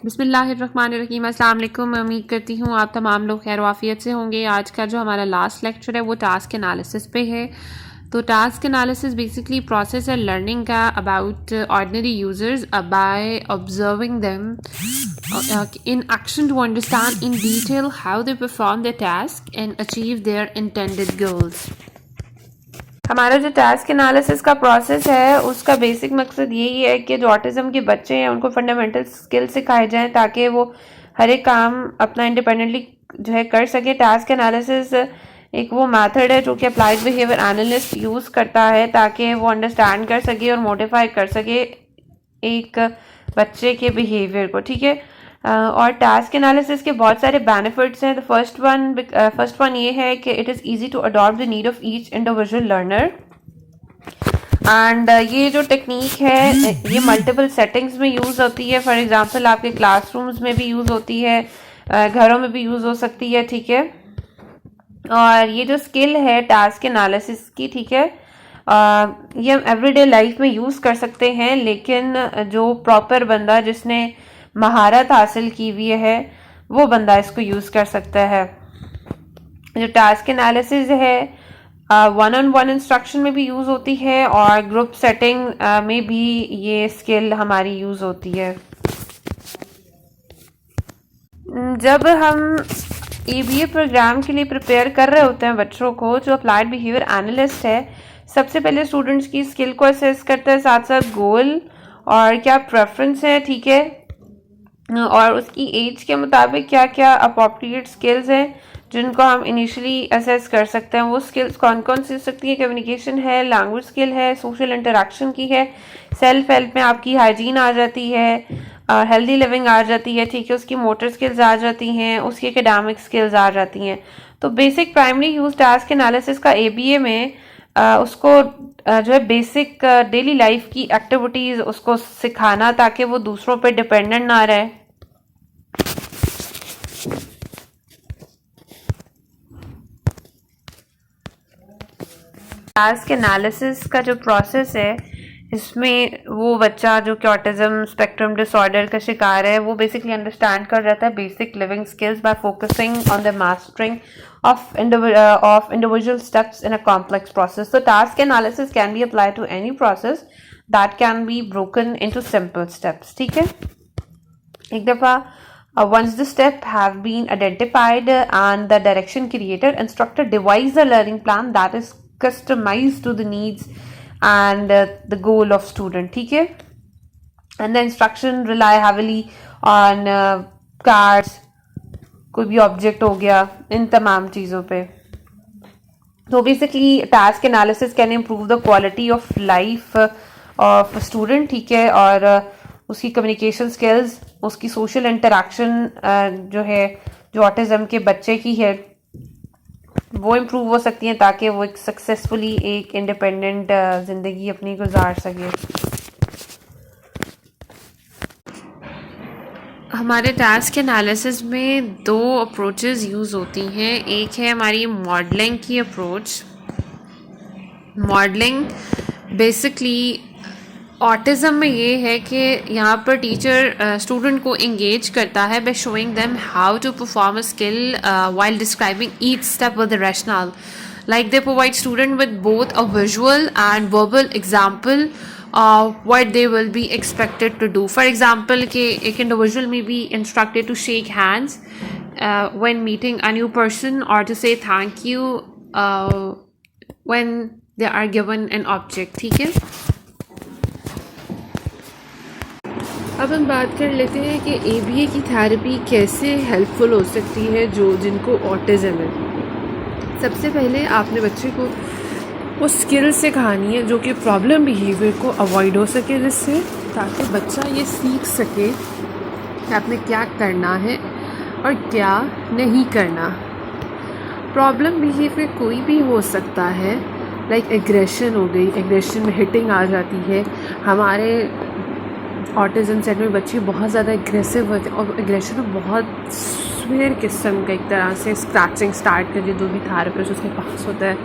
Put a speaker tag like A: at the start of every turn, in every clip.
A: बिस्मिल्लाहिर्रहमानिर्रहीम। अस्सलाम वालेकुम। मैं उम्मीद करती हूँ आप तमाम लोग खैर वाफ़ियत से होंगे। आज का जो हमारा लास्ट लेक्चर है वो टास्क एनालिसिस पे है। तो टास्क एनालिसिस बेसिकली प्रोसेस है लर्निंग का about ordinary users by observing them in action to understand in detail how they perform the task and achieve their intended goals. हमारा जो task analysis का process है उसका बेसिक मकसद यही है कि जो ऑटिज़म के बच्चे हैं उनको फंडामेंटल स्किल सिखाए जाएं ताकि वो हर एक काम अपना इंडिपेंडेंटली जो है कर सके। टास्क एनालिसिस एक वो मेथड है जो कि अप्लाइड बिहेवियर एनालिस्ट यूज़ करता है ताकि वो अंडरस्टैंड कर सके और मॉडिफाई कर सके एक बच्चे के बिहेवियर को, ठीक है। और टास्क एनालिसिस के बहुत सारे बेनिफिट्स हैं। द फर्स्ट वन ये है कि it is easy to adopt the need of each individual learner. And ये जो टेक्निक है ये मल्टीपल सेटिंग्स में यूज़ होती है। फॉर एग्जांपल आपके क्लासरूम्स में भी यूज़ होती है, घरों में भी यूज़ हो सकती है, ठीक है। और ये जो स्किल है टास्क एनालिसिस की, ठीक है, ये हम एवरीडे लाइफ में यूज़ कर सकते हैं, लेकिन जो प्रॉपर बंदा जिसने महारत हासिल की हुई है वो बंदा इसको यूज़ कर सकता है। जो टास्क एनालिसिस है वन ऑन वन इंस्ट्रक्शन में भी यूज़ होती है और ग्रुप सेटिंग में भी ये स्किल हमारी यूज़ होती है। जब हम ABA प्रोग्राम के लिए प्रिपेयर कर रहे होते हैं बच्चों को, जो अप्लाइड बिहेवियर एनालिस्ट है सबसे पहले स्टूडेंट्स की स्किल को असेस करता है, साथ साथ गोल और क्या प्रेफरेंस है, ठीक है, और उसकी एज के मुताबिक क्या क्या अप्रोप्रिएट स्किल्स हैं जिनको हम इनिशियली असेस कर सकते हैं। वो स्किल्स कौन कौन सी हो सकती है? कम्युनिकेशन है, लैंग्वेज स्किल है, सोशल इंटरेक्शन की है, सेल्फ हेल्प में आपकी हाइजीन आ जाती है, हेल्दी लिविंग आ जाती है, ठीक है, उसकी मोटर स्किल्स आ जाती हैं, उसकी एकेडमिक स्किल्स आ जाती हैं। तो basic primary use task analysis का ABA में उसको जो है बेसिक डेली लाइफ की एक्टिविटीज़ उसको सिखाना ताकि वो दूसरों पे डिपेंडेंट ना रहे। टास्क एनालिसिस का जो प्रोसेस है इसमें वो बच्चा जो कि ऑटिज्म स्पेक्ट्रम डिसऑर्डर का शिकार है वो बेसिकली अंडरस्टैंड कर जाता है basic living skills by focusing on the mastering of individual steps in a complex process. So task analysis can be applied to any process that can be broken into simple steps. ठीक है, एक दफ़ा once the step have been identified and the direction created, instructor devise a learning plan that is customized to the needs and the goal of student, ठीक है, and the instruction rely heavily on cards, कोई भी object हो गया, इन तमाम चीज़ों पे। तो basically task analysis can improve the quality of life of student, ठीक है, और उसकी कम्युनिकेशन स्किल्स, उसकी सोशल इंटरेक्शन जो है जो ऑटिज्म के बच्चे की है वो इम्प्रूव हो सकती हैं ताकि वो एक सक्सेसफुली एक इंडिपेंडेंट ज़िंदगी अपनी गुजार सके। हमारे टास्क एनालिसिस में दो अप्रोचेस यूज़ होती हैं। एक है हमारी मॉडलिंग की अप्रोच। मॉडलिंग बेसिकली ऑटिज़म में ये है कि यहाँ पर टीचर स्टूडेंट को इंगेज करता है by showing them how to perform a skill while describing each step with the rationale. Like they provide student with both a visual and verbal example what they will be expected to do. For example, कि एक individual may be instructed to shake hands when meeting a new person or to say thank you when they are given an object, ठीक है। अब हम बात कर लेते हैं कि ABA की थेरेपी कैसे हेल्पफुल हो सकती है जिनको ऑटिज़म है। सबसे पहले आपने बच्चे को वो स्किल सिखानी है जो कि प्रॉब्लम बिहेवियर को अवॉइड हो सके, जिससे ताकि बच्चा ये सीख सके कि आपने क्या करना है और क्या नहीं करना। प्रॉब्लम बिहेवियर कोई भी हो सकता है, लाइक एग्रेशन हो गई, एग्रेशन में हिटिंग आ जाती है। हमारे ऑटिज़म सेट में बच्चे बहुत ज़्यादा एग्रेसिव होते हैं और एग्रेशन में बहुत स्वेयर किस्म का एक तरह से स्क्रैचिंग स्टार्ट करके जो भी थेरेपिस्ट उसके पास होता है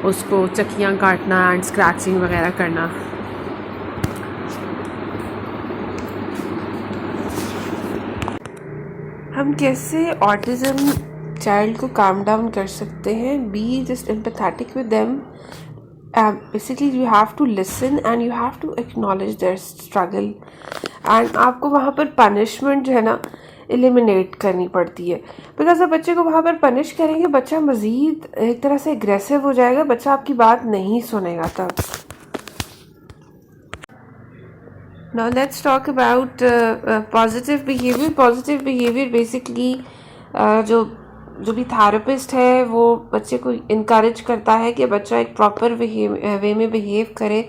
A: उसको चक्कियाँ काटना एंड स्क्रैचिंग वगैरह करना। हम कैसे ऑटिज़म चाइल्ड को काम डाउन कर सकते हैं? Be just empathetic with them. Basically you have to listen and you have to acknowledge their struggle. And आपको वहाँ पर punishment जो है ना एलिमिनेट करनी पड़ती है, बिकॉज आप बच्चे को वहाँ पर पनिश करेंगे, बच्चा मज़ीद एक तरह से एग्रेसिव हो जाएगा, बच्चा आपकी बात नहीं सुनेगा तब. Now let's talk about positive behavior. Positive behavior basically जो भी थेरेपिस्ट है वो बच्चे को इनकरेज करता है कि बच्चा एक प्रॉपर वे में बिहेव करे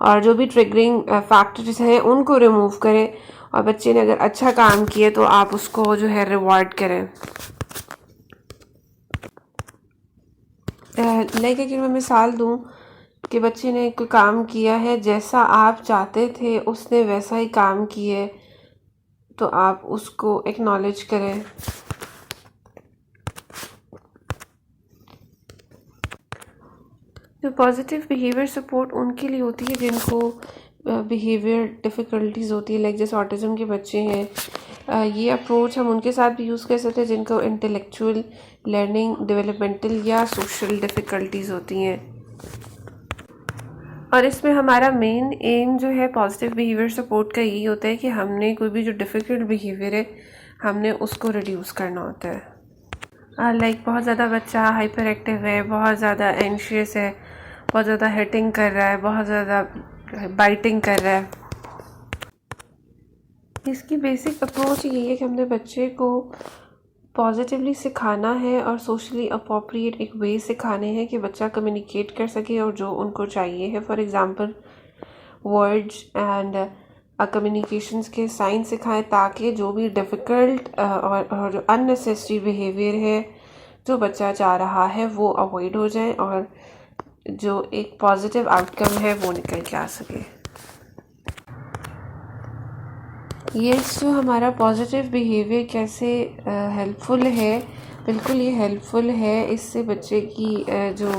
A: और जो भी ट्रिगरिंग फैक्टर्स हैं उनको रिमूव करे, और बच्चे ने अगर अच्छा काम किया तो आप उसको जो है रिवॉर्ड करें. लाइक अगर मैं मिसाल दूं कि बच्चे ने कोई काम किया है, जैसा आप चाहते थे उसने वैसा ही काम किए, तो आप उसको एक्नॉलेज करें. तो पॉजिटिव बिहेवियर सपोर्ट उनके लिए होती है जिनको बिहेवियर डिफ़िकल्टीज़ होती है, लाइक जैसे ऑटिज़म के बच्चे हैं. ये अप्रोच हम उनके साथ भी यूज़ कर सकते हैं जिनको इंटेलेक्चुअल, लर्निंग, डेवलपमेंटल या सोशल डिफ़िकल्टीज़ होती हैं. और इसमें हमारा मेन एम जो है पॉजिटिव बिहेवियर सपोर्ट का यही होता है कि हमने कोई भी जो डिफ़िकल्ट बिहेवियर है हमने उसको रिड्यूस करना होता है. लाइक बहुत ज़्यादा बच्चा हाइपर एक्टिव है, बहुत ज़्यादा एंशियस है, बहुत ज़्यादा हिटिंग कर रहा है, बहुत ज़्यादा बाइटिंग कर रहा है. इसकी बेसिक अप्रोच यही है कि हमने बच्चे को पॉजिटिवली सिखाना है और सोशली अप्रोप्रिएट एक वे सिखाने हैं कि बच्चा कम्युनिकेट कर सके और जो उनको चाहिए है. For example words and communications के साइन सिखाएं ताकि जो भी डिफ़िकल्ट और जो अननेसेसरी बिहेवियर है जो बच्चा चाह रहा है वो अवॉइड हो जाए और जो एक पॉजिटिव आउटकम है वो निकल के आ सके. ये जो हमारा पॉजिटिव बिहेवियर कैसे हेल्पफुल है, बिल्कुल ये हेल्पफुल है. इससे बच्चे की जो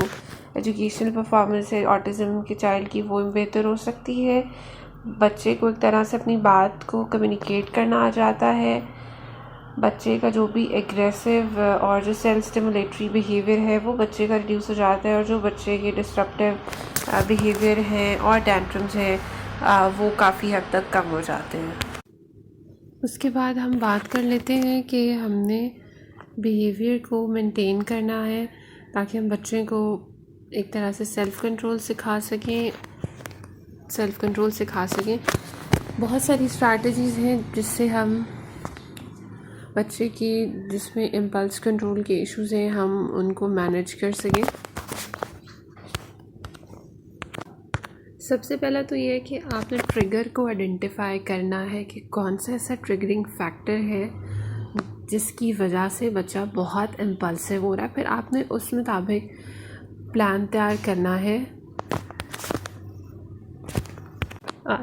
A: एजुकेशनल परफॉर्मेंस है ऑटिज़म के चाइल्ड की वो बेहतर हो सकती है. बच्चे को एक तरह से अपनी बात को कम्युनिकेट करना आ जाता है. बच्चे का जो भी एग्रेसिव और जो सेल्फ स्टिमुलेटरी बिहेवियर है वो बच्चे का रिड्यूस हो जाता है, और जो बच्चे के डिस्ट्रप्टिव बिहेवियर हैं और टेंट्रम्स हैं वो काफ़ी हद तक कम हो जाते हैं. उसके बाद हम बात कर लेते हैं कि हमने बिहेवियर को मेंटेन करना है ताकि हम बच्चे को एक तरह से सेल्फ़ कंट्रोल सिखा सकें. बहुत सारी स्ट्रैटेजीज़ हैं जिससे हम बच्चे की जिसमें इम्पल्स कंट्रोल के इश्यूज़ हैं हम उनको मैनेज कर सकें. सबसे पहला तो ये है कि आपने ट्रिगर को आइडेंटिफाई करना है कि कौन सा ऐसा ट्रिगरिंग फैक्टर है जिसकी वजह से बच्चा बहुत इम्पल्सिव हो रहा है. फिर आपने उस मुताबिक प्लान तैयार करना है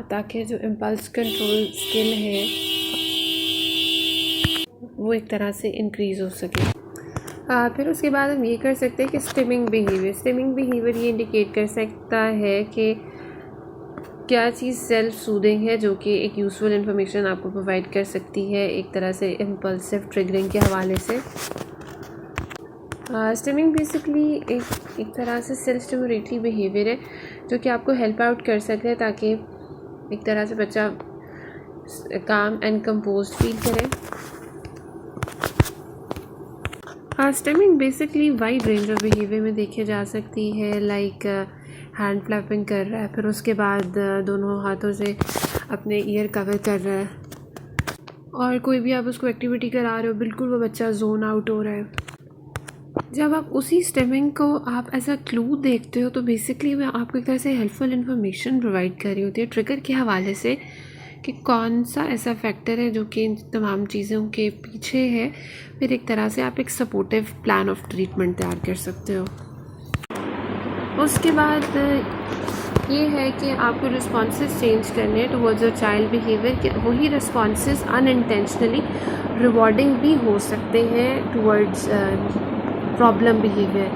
A: ताकि जो इम्पल्स कंट्रोल स्किल है वो एक तरह से इंक्रीज़ हो सके. फिर उसके बाद हम ये कर सकते हैं कि स्टिमिंग बिहेवियर ये इंडिकेट कर सकता है कि क्या चीज़ सेल्फ सूदिंग है जो कि एक यूज़फुल इन्फॉर्मेशन आपको प्रोवाइड कर सकती है एक तरह से इम्पल्सिव ट्रिगरिंग के हवाले से. स्टिमिंग बेसिकली एक तरह से सेल्फ स्टिमुलेटरी बिहेवियर है जो कि आपको हेल्प आउट कर सकता है ताकि एक तरह से बच्चा काम एंड कंपोज्ड फील करे. Stimming basically wide range of behaviour में देखी जा सकती है, लाइक हैंड फ्लैपिंग कर रहा है, फिर उसके बाद दोनों हाथों से अपने ईयर कवर कर रहा है, और कोई भी आप उसको एक्टिविटी करा रहे हो बिल्कुल वो बच्चा जोन आउट हो रहा है. जब आप उसी स्टिमिंग को आप एज अ क्लू देखते हो तो बेसिकली मैं आपको एक तरह से हेल्पफुल इन्फॉर्मेशन प्रोवाइड कर रही होती है ट्रिगर के हवाले से कि कौन सा ऐसा फैक्टर है जो कि इन तमाम चीज़ों के पीछे है. फिर एक तरह से आप एक सपोर्टिव प्लान ऑफ ट्रीटमेंट तैयार कर सकते हो. उसके बाद ये है कि आपको रिस्पॉन्सेस चेंज करने हैं टुवर्ड्स योर चाइल्ड बिहेवियर के. वही रिस्पॉन्सेस अनइंटेंशनली रिवॉर्डिंग भी हो सकते हैं टुवर्ड्स प्रॉब्लम बिहेवियर.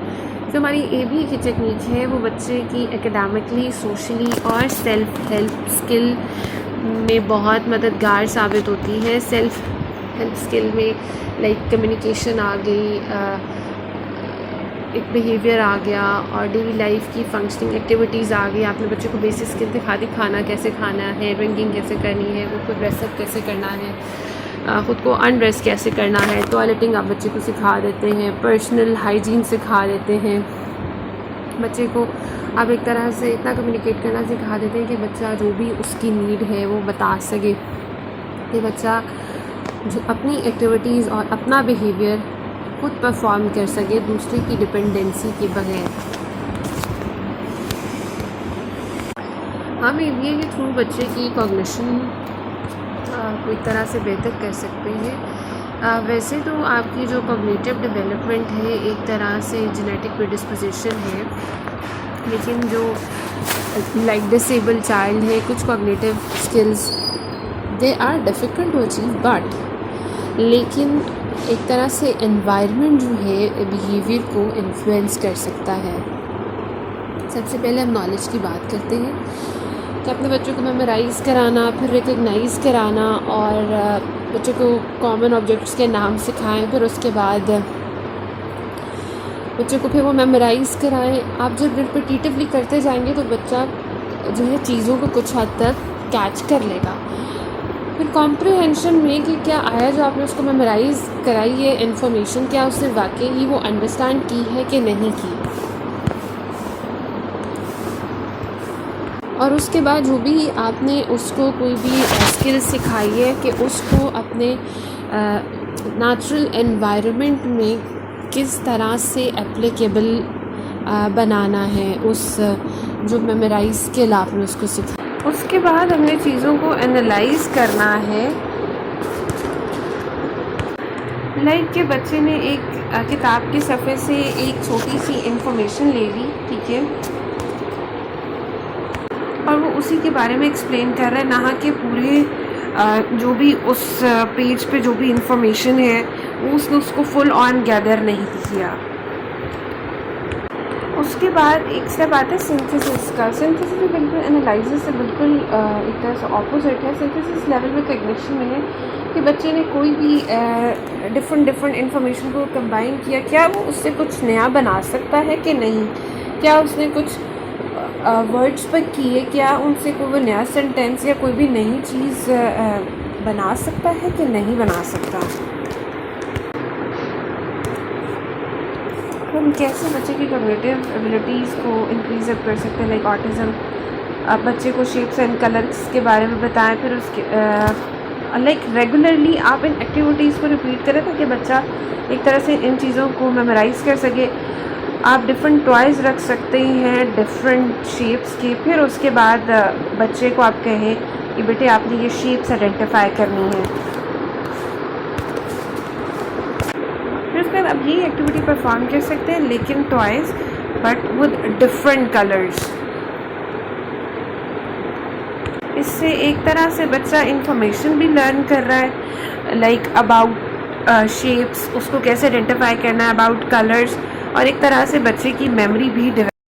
A: जो हमारी ABA की टेक्निक है वो बच्चे की एकेडमिकली, सोशली और सेल्फ हेल्प स्किल में बहुत मददगार साबित होती है. सेल्फ हेल्थ स्किल में लाइक कम्युनिकेशन आ गई, एक बिहेवियर आ गया, और डेली लाइफ की फंक्शनिंग एक्टिविटीज़ आ गई। आपने बच्चे को बेसिक स्किल दिखा दी, खाना कैसे खाना है, ड्रिंकिंग कैसे करनी है, खुद को ड्रेसअप कैसे करना है, ख़ुद को अनड्रेस कैसे करना है, टॉयलेटिंग आप बच्चे को सिखा देते हैं, पर्सनल हाइजीन सिखा देते हैं। बच्चे को आप एक तरह से इतना कम्युनिकेट करना सिखा देते हैं कि बच्चा जो भी उसकी नीड है वो बता सके, कि बच्चा जो अपनी एक्टिविटीज़ और अपना बिहेवियर खुद परफॉर्म कर सके दूसरे की डिपेंडेंसी के बगैर। हम ये के थ्रू बच्चे की कॉग्निशन को एक तरह से बेहतर कर सकते हैं। वैसे तो आपकी जो कॉग्निटिव डेवलपमेंट है एक तरह से जेनेटिक प्रेडिस्पोजिशन है, लेकिन जो लाइक डिसेबल चाइल्ड है, कुछ cognitive skills they are difficult to achieve, but लेकिन एक तरह से एनवायरनमेंट जो है बिहेवियर को इन्फ्लुएंस कर सकता है। सबसे पहले हम नॉलेज की बात करते हैं कि अपने बच्चों को मेमोराइज़ कराना, फिर रिकग्नाइज़ कराना, और बच्चों को कॉमन ऑब्जेक्ट्स के नाम सिखाएं, फिर उसके बाद बच्चों को फिर वो मेमोराइज़ कराएं। आप जब रिपीटिवली करते जाएंगे तो बच्चा जो है चीज़ों को कुछ हद तक कैच कर लेगा। फिर कॉम्प्रिहेंशन में कि क्या आया जो आपने उसको मेमोराइज़ कराई है इन्फॉर्मेशन, क्या उसने वाकई ही वो अंडरस्टैंड की है कि नहीं की। और उसके बाद जो भी आपने उसको कोई भी स्किल सिखाई है कि उसको अपने नेचुरल एनवायरनमेंट में किस तरह से एप्लीकेबल बनाना है, उस जो मेमोराइज स्किल आपने उसको सिखाई। उसके बाद हमने चीज़ों को एनालाइज करना है। लाइक के बच्चे ने एक किताब के सफ़े से एक छोटी सी इंफॉर्मेशन ले ली, ठीक है, और वो उसी के बारे में एक्सप्लेन कर रहा है, ना कि पूरे जो भी उस पेज पे जो भी इंफॉर्मेशन है वो उसने उसको फुल ऑन गैदर नहीं किया। उसके बाद एक स्टेप आता है सिंथेसिस का। सिंथेसिस भी बिल्कुल एनालिसिस से बिल्कुल एक तरह से ऑपोजिट है। सिंथेसिस लेवल में कॉग्निशन में है कि बच्चे ने कोई भी डिफरेंट इंफॉर्मेशन को कंबाइन किया, क्या वो उससे कुछ नया बना सकता है कि नहीं, क्या उसने कुछ वर्ड्स पर किए, क्या उनसे कोई वो नया सेंटेंस या कोई भी नई चीज़ बना सकता है कि नहीं बना सकता। हम कैसे बच्चे की कॉग्निटिव एबिलिटीज़ को इंक्रीज़ अप कर सकते हैं, लाइक ऑटिज़म। आप बच्चे को शेप्स एंड कलर्स के बारे में बताएं, फिर उसके लाइक रेगुलरली आप इन एक्टिविटीज़ को रिपीट करें ताकि बच्चा एक तरह से इन चीज़ों को मेमोराइज़ कर सके। आप डिफरेंट टॉयज़ रख सकते हैं डिफरेंट शेप्स के, फिर उसके बाद बच्चे को आप कहें कि बेटे आपने ये शेप्स आइडेंटिफाई करनी है। फिर उसके बाद आप ये एक्टिविटी परफॉर्म कर सकते हैं लेकिन toys but with different colours. इससे एक तरह से बच्चा इंफॉर्मेशन भी लर्न कर रहा है, लाइक अबाउट शेप्स, उसको कैसे आइडेंटिफाई करना है, अबाउट कलर्स, और एक तरह से बच्चे की मेमोरी भी